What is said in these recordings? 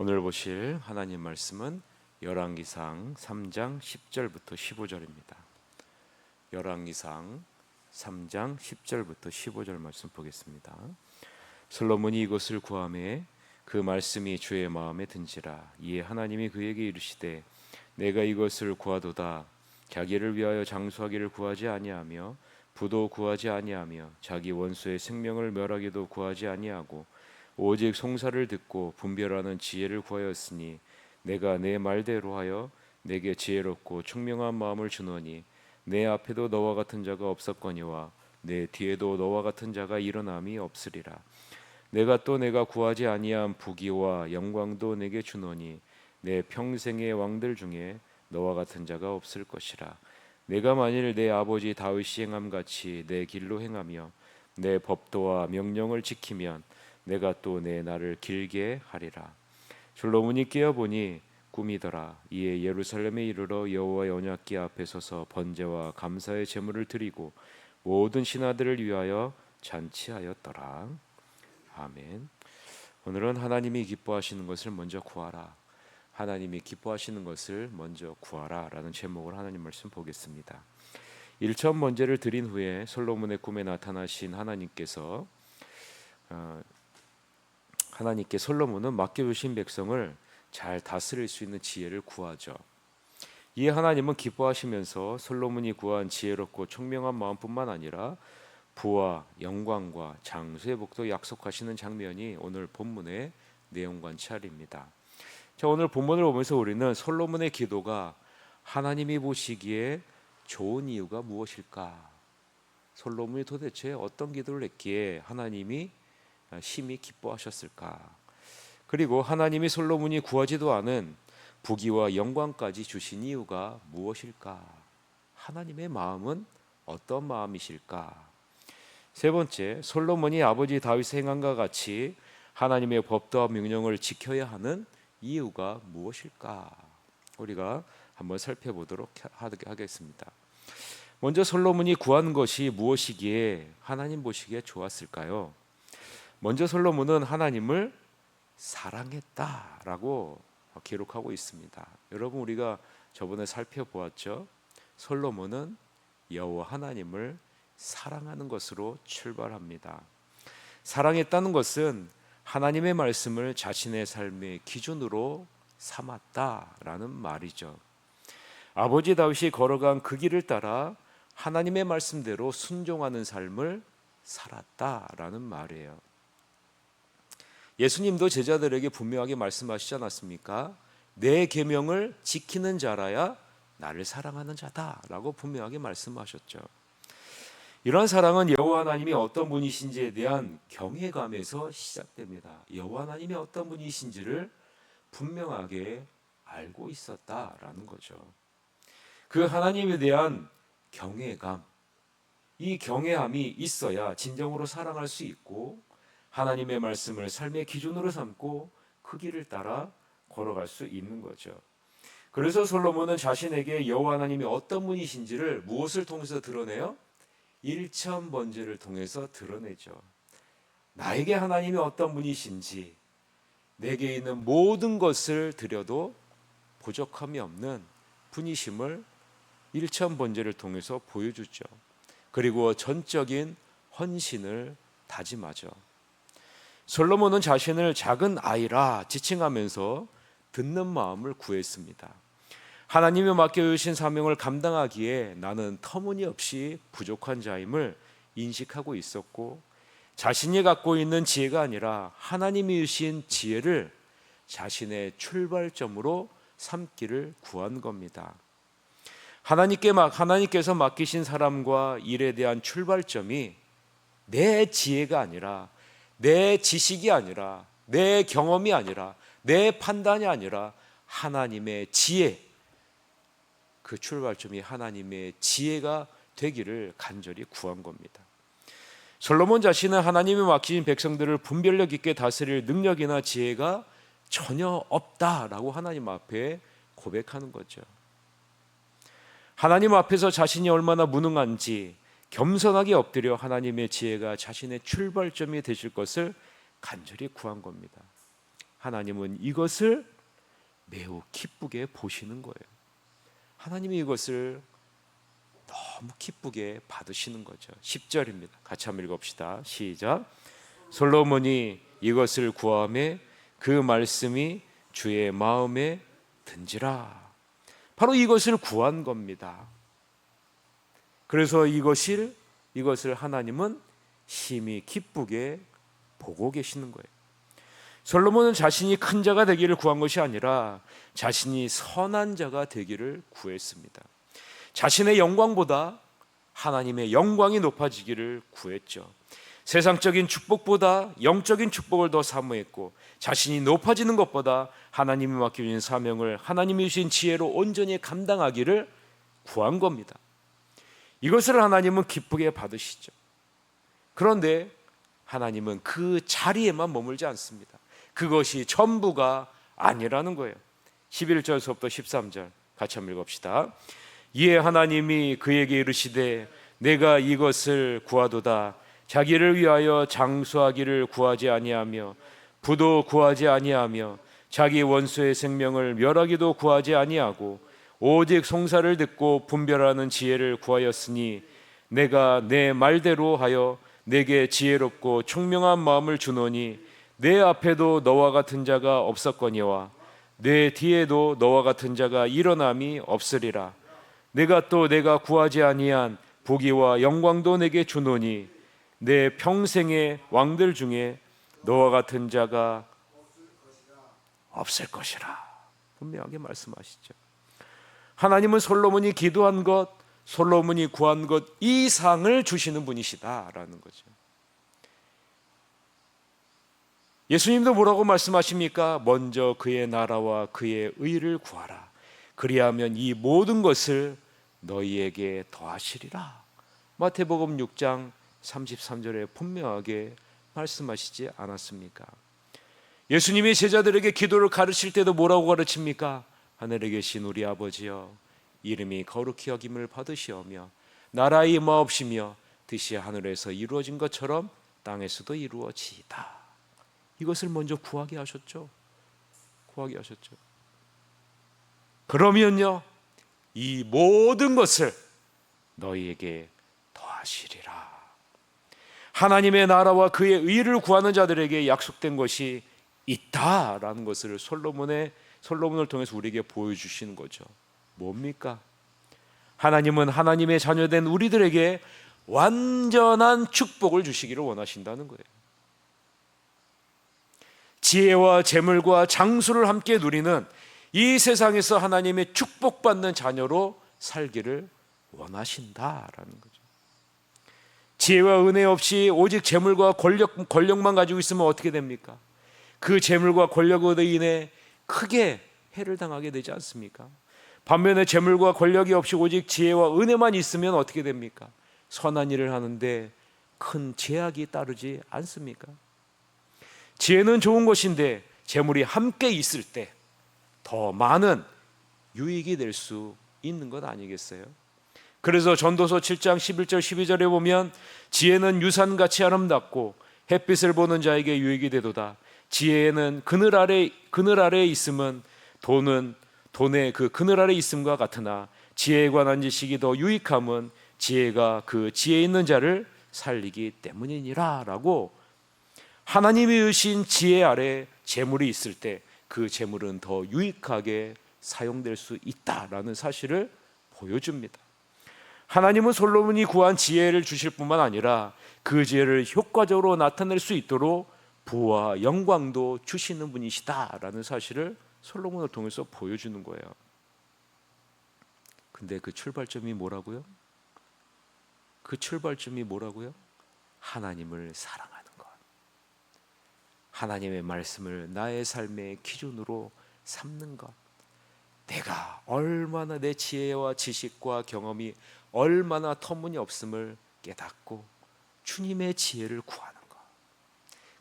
오늘 보실 하나님 말씀은 열왕기상 3장 10절부터 15절입니다. 열왕기상 3장 10절부터 15절 말씀 보겠습니다. 솔로몬이 이것을 구하매 그 말씀이 주의 마음에 든지라. 이에 하나님이 그에게 이르시되 내가 이것을 구하도다. 자기를 위하여 장수하기를 구하지 아니하며 부도 구하지 아니하며 자기 원수의 생명을 멸하기도 구하지 아니하고 오직 송사를 듣고 분별하는 지혜를 구하였으니 내가 내 말대로 하여 내게 지혜롭고 총명한 마음을 주노니 내 앞에도 너와 같은 자가 없었거니와 내 뒤에도 너와 같은 자가 일어남이 없으리라. 내가 또 내가 구하지 아니한 부귀와 영광도 내게 주노니 내 평생의 왕들 중에 너와 같은 자가 없을 것이라. 내가 만일 내 아버지 다윗이 행함 같이 내 길로 행하며 내 법도와 명령을 지키면 내가 또 내 날을 길게 하리라. 솔로몬이 깨어보니 꿈이더라. 이에 예루살렘에 이르러 여호와의 언약궤 앞에 서서 번제와 감사의 제물을 드리고 모든 신하들을 위하여 잔치하였더라. 아멘. 오늘은 하나님이 기뻐하시는 것을 먼저 구하라. 하나님이 기뻐하시는 것을 먼저 구하라 라는 제목으로 하나님 말씀 보겠습니다. 1천 번제를 드린 후에 솔로몬의 꿈에 나타나신 하나님께서 솔로몬은 맡겨주신 백성을 잘 다스릴 수 있는 지혜를 구하죠. 이에 하나님은 기뻐하시면서 솔로몬이 구한 지혜롭고 총명한 마음뿐만 아니라 부와 영광과 장수의 복도 약속하시는 장면이 오늘 본문의 내용과 차례입니다. 자, 오늘 본문을 보면서 우리는 솔로몬의 기도가 하나님이 보시기에 좋은 이유가 무엇일까? 솔로몬이 도대체 어떤 기도를 했기에 하나님이 심히 기뻐하셨을까? 그리고 하나님이 솔로몬이 구하지도 않은 부귀와 영광까지 주신 이유가 무엇일까? 하나님의 마음은 어떤 마음이실까? 세 번째, 솔로몬이 아버지 다윗의 행함과 같이 하나님의 법도와 명령을 지켜야 하는 이유가 무엇일까? 우리가 한번 살펴보도록 하겠습니다. 먼저 솔로몬이 구한 것이 무엇이기에 하나님 보시기에 좋았을까요? 먼저 솔로몬은 하나님을 사랑했다라고 기록하고 있습니다. 여러분, 우리가 저번에 살펴보았죠. 솔로몬은 여호와 하나님을 사랑하는 것으로 출발합니다. 사랑했다는 것은 하나님의 말씀을 자신의 삶의 기준으로 삼았다라는 말이죠. 아버지 다윗이 걸어간 그 길을 따라 하나님의 말씀대로 순종하는 삶을 살았다라는 말이에요. 예수님도 제자들에게 분명하게 말씀하시지 않았습니까? 내 계명을 지키는 자라야 나를 사랑하는 자다라고 분명하게 말씀하셨죠. 이러한 사랑은 여호와 하나님이 어떤 분이신지에 대한 경외감에서 시작됩니다. 여호와 하나님이 어떤 분이신지를 분명하게 알고 있었다라는 거죠. 그 하나님에 대한 경외감, 이 경외함이 있어야 진정으로 사랑할 수 있고 하나님의 말씀을 삶의 기준으로 삼고 그 길을 따라 걸어갈 수 있는 거죠. 그래서 솔로몬은 자신에게 여호와 하나님이 어떤 분이신지를 무엇을 통해서 드러내요? 1천 번제를 통해서 드러내죠. 나에게 하나님이 어떤 분이신지, 내게 있는 모든 것을 드려도 부족함이 없는 분이심을 1천 번제를 통해서 보여주죠. 그리고 전적인 헌신을 다짐하죠. 솔로몬은 자신을 작은 아이라 지칭하면서 듣는 마음을 구했습니다. 하나님이 맡겨주신 사명을 감당하기에 나는 터무니없이 부족한 자임을 인식하고 있었고 자신이 갖고 있는 지혜가 아니라 하나님이 주신 지혜를 자신의 출발점으로 삼기를 구한 겁니다. 하나님께서 맡기신 사람과 일에 대한 출발점이 내 지혜가 아니라 내 지식이 아니라 내 경험이 아니라 내 판단이 아니라 하나님의 지혜, 그 출발점이 하나님의 지혜가 되기를 간절히 구한 겁니다. 솔로몬 자신은 하나님이 맡기신 백성들을 분별력 있게 다스릴 능력이나 지혜가 전혀 없다라고 하나님 앞에 고백하는 거죠. 하나님 앞에서 자신이 얼마나 무능한지 겸손하게 엎드려 하나님의 지혜가 자신의 출발점이 되실 것을 간절히 구한 겁니다. 하나님은 이것을 매우 기쁘게 보시는 거예요. 하나님이 이것을 너무 기쁘게 받으시는 거죠. 10절입니다. 같이 한번 읽읍시다. 시작. 솔로몬이 이것을 구하매 그 말씀이 주의 마음에 든지라. 바로 이것을 구한 겁니다. 그래서 이것을 하나님은 심히 기쁘게 보고 계시는 거예요. 솔로몬은 자신이 큰 자가 되기를 구한 것이 아니라 자신이 선한 자가 되기를 구했습니다. 자신의 영광보다 하나님의 영광이 높아지기를 구했죠. 세상적인 축복보다 영적인 축복을 더 사모했고, 자신이 높아지는 것보다 하나님이 맡겨주신 사명을 하나님이 주신 지혜로 온전히 감당하기를 구한 겁니다. 이것을 하나님은 기쁘게 받으시죠. 그런데 하나님은 그 자리에만 머물지 않습니다. 그것이 전부가 아니라는 거예요. 11절서부터 13절 같이 한번 읽읍시다. 이에 하나님이 그에게 이르시되 내가 이것을 구하도다. 자기를 위하여 장수하기를 구하지 아니하며 부도 구하지 아니하며 자기 원수의 생명을 멸하기도 구하지 아니하고 오직 송사를 듣고 분별하는 지혜를 구하였으니 내가 내 말대로 하여 내게 지혜롭고 총명한 마음을 주노니 내 앞에도 너와 같은 자가 없었거니와 내 뒤에도 너와 같은 자가 일어남이 없으리라. 내가 또 내가 구하지 아니한 부귀와 영광도 내게 주노니 내 평생의 왕들 중에 너와 같은 자가 없을 것이라. 분명하게 말씀하시죠. 하나님은 솔로몬이 기도한 것, 솔로몬이 구한 것 이상을 주시는 분이시다라는 거죠. 예수님도 뭐라고 말씀하십니까? 먼저 그의 나라와 그의 의를 구하라. 그리하면 이 모든 것을 너희에게 더하시리라. 마태복음 6장 33절에 분명하게 말씀하시지 않았습니까? 예수님이 제자들에게 기도를 가르칠 때도 뭐라고 가르칩니까? 하늘에 계신 우리 아버지여, 이름이 거룩히 여김을 받으시오며 나라의 임하옵시며 뜻이 하늘에서 이루어진 것처럼 땅에서도 이루어지이다. 이것을 먼저 구하게 하셨죠. 구하게 하셨죠. 그러면요, 이 모든 것을 너희에게 더하시리라. 하나님의 나라와 그의 의를 구하는 자들에게 약속된 것이 있다라는 것을 솔로몬을 통해서 우리에게 보여주시는 거죠. 뭡니까? 하나님은 하나님의 자녀된 우리들에게 완전한 축복을 주시기를 원하신다는 거예요. 지혜와 재물과 장수를 함께 누리는 이 세상에서 하나님의 축복받는 자녀로 살기를 원하신다라는 거죠. 지혜와 은혜 없이 오직 재물과 권력만 가지고 있으면 어떻게 됩니까? 그 재물과 권력으로 인해 크게 해를 당하게 되지 않습니까? 반면에 재물과 권력이 없이 오직 지혜와 은혜만 있으면 어떻게 됩니까? 선한 일을 하는데 큰 제약이 따르지 않습니까? 지혜는 좋은 것인데 재물이 함께 있을 때 더 많은 유익이 될 수 있는 것 아니겠어요? 그래서 전도서 7장 11절 12절에 보면 지혜는 유산같이 아름답고 햇빛을 보는 자에게 유익이 되도다. 지혜는 그늘 아래에 있음은 돈의 그 그늘 아래에 있음과 같으나 지혜에 관한 지식이 더 유익함은 지혜가 그 지혜 있는 자를 살리기 때문이니라 라고, 하나님이 주신 지혜 아래 재물이 있을 때 그 재물은 더 유익하게 사용될 수 있다라는 사실을 보여줍니다. 하나님은 솔로몬이 구한 지혜를 주실 뿐만 아니라 그 지혜를 효과적으로 나타낼 수 있도록 부와 영광도 주시는 분이시다라는 사실을 솔로몬을 통해서 보여주는 거예요. 근데 그 출발점이 뭐라고요? 그 출발점이 뭐라고요? 하나님을 사랑하는 것. 하나님의 말씀을 나의 삶의 기준으로 삼는 것. 내가 얼마나 내 지혜와 지식과 경험이 얼마나 터무니없음을 깨닫고 주님의 지혜를 구하는 것.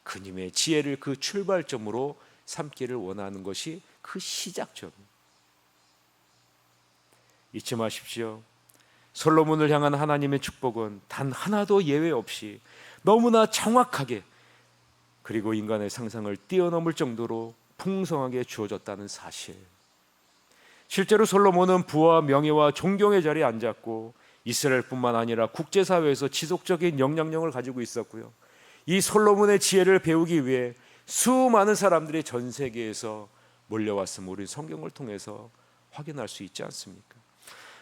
그님의 지혜를 그 출발점으로 삼기를 원하는 것이 그 시작점입니다. 잊지 마십시오. 솔로몬을 향한 하나님의 축복은 단 하나도 예외 없이 너무나 정확하게, 그리고 인간의 상상을 뛰어넘을 정도로 풍성하게 주어졌다는 사실. 실제로 솔로몬은 부와 명예와 존경의 자리에 앉았고 이스라엘뿐만 아니라 국제사회에서 지속적인 영향력을 가지고 있었고요. 이 솔로몬의 지혜를 배우기 위해 수많은 사람들이 전 세계에서 몰려왔음을 우리 성경을 통해서 확인할 수 있지 않습니까?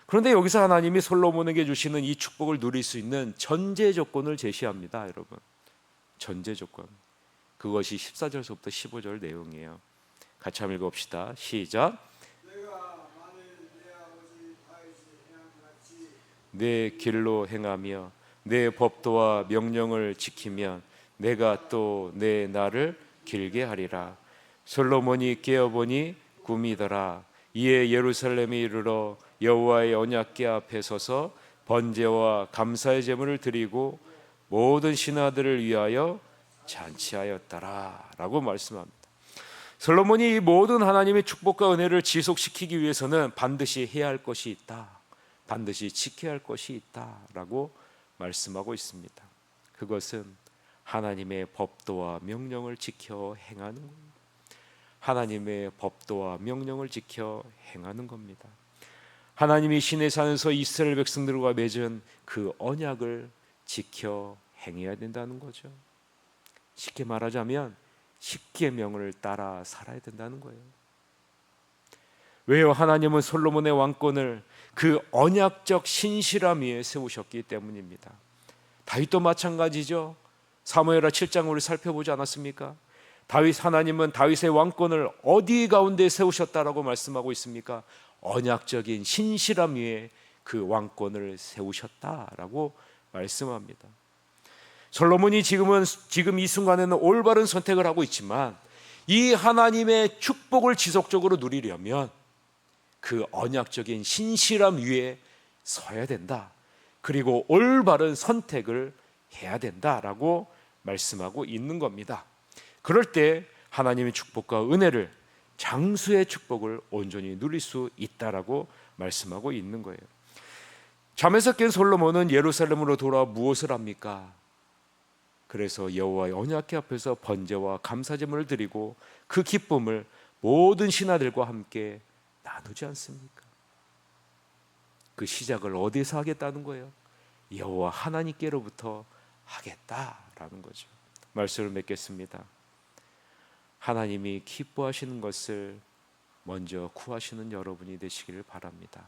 그런데 여기서 하나님이 솔로몬에게 주시는 이 축복을 누릴 수 있는 전제 조건을 제시합니다. 여러분, 전제 조건, 그것이 14절부터 15절 내용이에요. 같이 한번 읽어봅시다. 시작. 내가 만일 내 아버지 다윗이 행한 같이 내 길로 행하며 내 법도와 명령을 지키면 내가 또 내 날을 길게 하리라. 솔로몬이 깨어보니 꿈이더라. 이에 예루살렘에 이르러 여호와의 언약궤 앞에 서서 번제와 감사의 제물을 드리고 모든 신하들을 위하여 잔치하였더라 라고 말씀합니다. 솔로몬이 이 모든 하나님의 축복과 은혜를 지속시키기 위해서는 반드시 해야 할 것이 있다, 반드시 지켜야 할 것이 있다라고 말씀하고 있습니다. 그것은 하나님의 법도와 명령을 지켜 행하는 겁니다. 하나님의 법도와 명령을 지켜 행하는 겁니다. 하나님이 시내 산에서 이스라엘 백성들과 맺은 그 언약을 지켜 행해야 된다는 거죠. 쉽게 말하자면 십계명을 따라 살아야 된다는 거예요. 왜요? 하나님은 솔로몬의 왕권을 그 언약적 신실함 위에 세우셨기 때문입니다. 다윗도 마찬가지죠. 사무엘하 7장 우리 살펴보지 않았습니까? 하나님은 다윗의 왕권을 어디 가운데 세우셨다라고 말씀하고 있습니까? 언약적인 신실함 위에 그 왕권을 세우셨다라고 말씀합니다. 솔로몬이 지금 이 순간에는 올바른 선택을 하고 있지만 이 하나님의 축복을 지속적으로 누리려면 그 언약적인 신실함 위에 서야 된다. 그리고 올바른 선택을 해야 된다라고 말씀하고 있는 겁니다. 그럴 때 하나님의 축복과 은혜를, 장수의 축복을 온전히 누릴 수 있다라고 말씀하고 있는 거예요. 잠에서 깬 솔로몬은 예루살렘으로 돌아와 무엇을 합니까? 그래서 여호와의 언약궤 앞에서 번제와 감사제물을 드리고 그 기쁨을 모든 신하들과 함께 나누지 않습니까? 그 시작을 어디서 하겠다는 거예요? 여호와 하나님께로부터 하겠다라는 거죠. 말씀을 맺겠습니다. 하나님이 기뻐하시는 것을 먼저 구하시는 여러분이 되시기를 바랍니다.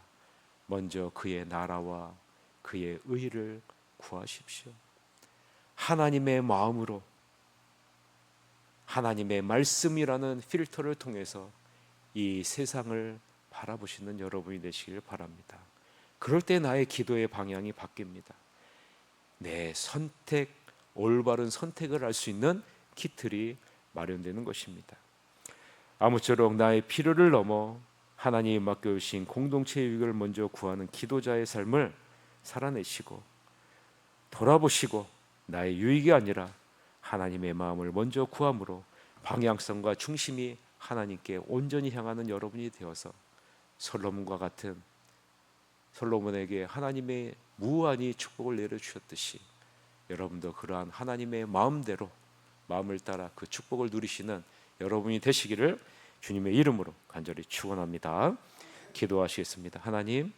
먼저 그의 나라와 그의 의를 구하십시오. 하나님의 마음으로, 하나님의 말씀이라는 필터를 통해서 이 세상을 바라보시는 여러분이 되시기를 바랍니다. 그럴 때 나의 기도의 방향이 바뀝니다. 내 선택, 올바른 선택을 할 수 있는 기틀이 마련되는 것입니다. 아무쪼록 나의 필요를 넘어 하나님이 맡겨주신 공동체의 유익을 먼저 구하는 기도자의 삶을 살아내시고 돌아보시고 나의 유익이 아니라 하나님의 마음을 먼저 구함으로 방향성과 중심이 하나님께 온전히 향하는 여러분이 되어서 솔로몬과 같은, 솔로몬에게 하나님의 무한히 축복을 내려주셨듯이 여러분도 그러한 하나님의 마음대로, 마음을 따라 그 축복을 누리시는 여러분이 되시기를 주님의 이름으로 간절히 축원합니다. 기도하시겠습니다. 하나님,